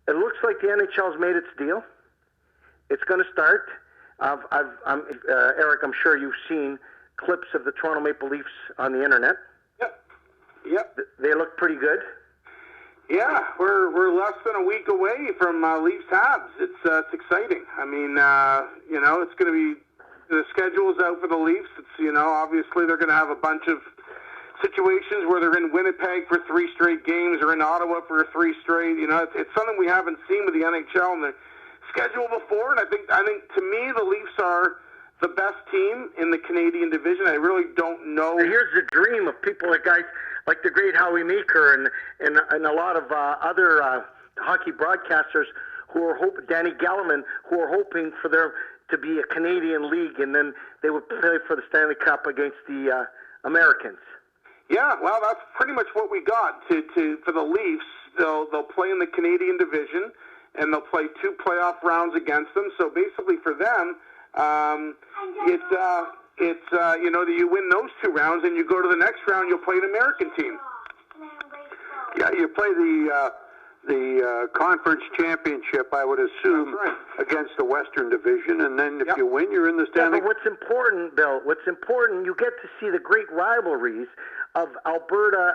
It looks like the NHL's made its deal. It's going to start. Eric, I'm sure you've seen clips of the Toronto Maple Leafs on the internet. Yep. They look pretty good. Yeah, we're less than a week away from Leafs Habs. It's exciting. I mean, it's going to be, the schedule is out for the Leafs. It's, obviously they're going to have a bunch of situations where they're in Winnipeg for 3 straight games or in Ottawa for 3 straight. It's something we haven't seen with the NHL and the schedule before. And I think to me the Leafs are the best team in the Canadian division. I really don't know. Here's the dream of people like guys like the great Howie Meeker and a lot of other hockey broadcasters who are Danny Gellerman, who are hoping for there to be a Canadian league, and then they would play for the Stanley Cup against the Americans. Yeah, well, that's pretty much what we got for the Leafs. They'll play in the Canadian division, and they'll play 2 playoff rounds against them. So basically, for them, you win those 2 rounds, and you go to the next round. You'll play an American team. Yeah, you play the conference championship, I would assume, against the Western Division, and then if you win, you're in the Stanley. Yeah, but what's important, Bill? You get to see the great rivalries of Alberta,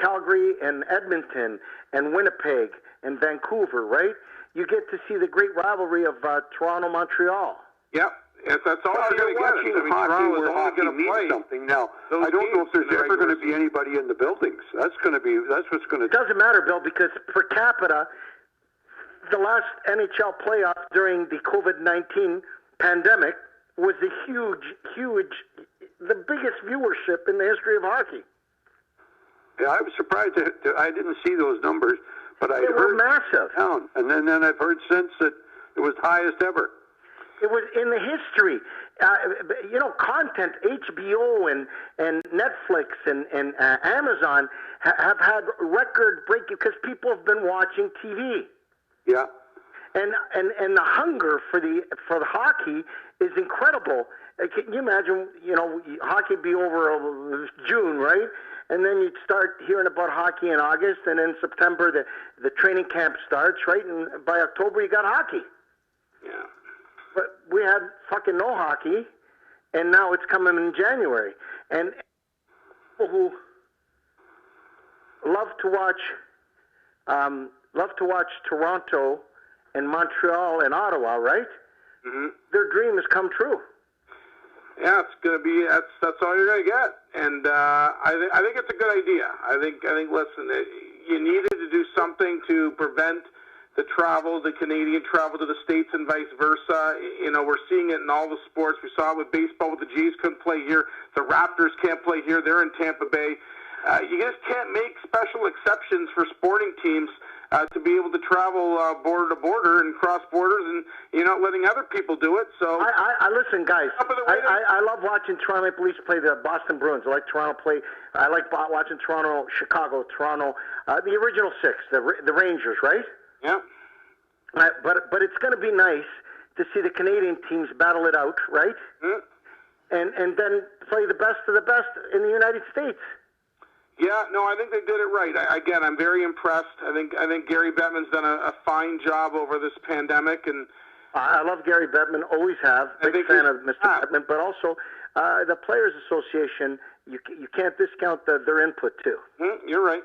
Calgary and Edmonton and Winnipeg and Vancouver, right? You get to see the great rivalry of Toronto, Montreal. Yep. Yes, that's all you're going to get. I mean, hockey where hockey means something. Now, I don't know if there's ever going to be anybody in the buildings. That's what's going to. It doesn't matter, Bill, because per capita, the last NHL playoff during the COVID-19 pandemic was a huge, the biggest viewership in the history of hockey. Yeah, I was surprised I didn't see those numbers, but I heard massive. Down, and then I've heard since that it was highest ever. It was in the history. Content, HBO and Netflix and Amazon have had record-breaking because people have been watching TV. Yeah. And the hunger for the hockey is incredible. Can you imagine? Hockey be over June, right? And then you'd start hearing about hockey in August, and in September the training camp starts, right? And by October you got hockey. Yeah. But we had fucking no hockey, and now it's coming in January. And people who love to watch Toronto and Montreal and Ottawa, right? Mm-hmm. Their dream has come true. Yeah, it's going to be that's all you're going to get, and I think it's a good idea. I think listen, you needed to do something to prevent the Canadian travel to the States and vice versa. We're seeing it in all the sports. We saw it with baseball, with the Jays couldn't play here. The Raptors can't play here. They're in Tampa Bay. You just can't make special exceptions for sporting teams to be able to travel border to border and cross borders, and you're not letting other people do it. So I listen, guys. I love watching Toronto Maple Leafs play the Boston Bruins. I like Toronto play. I like watching Toronto, Chicago, Toronto, the original 6, the Rangers, right? Yeah. But it's going to be nice to see the Canadian teams battle it out, right? Mm. And then play the best of the best in the United States. Yeah, no, I think they did it right. Again, I'm very impressed. I think Gary Bettman's done a fine job over this pandemic, and I love Gary Bettman. Always have. Big fan of Mr. Bettman, but also the Players Association. You can't discount their input too. You're right.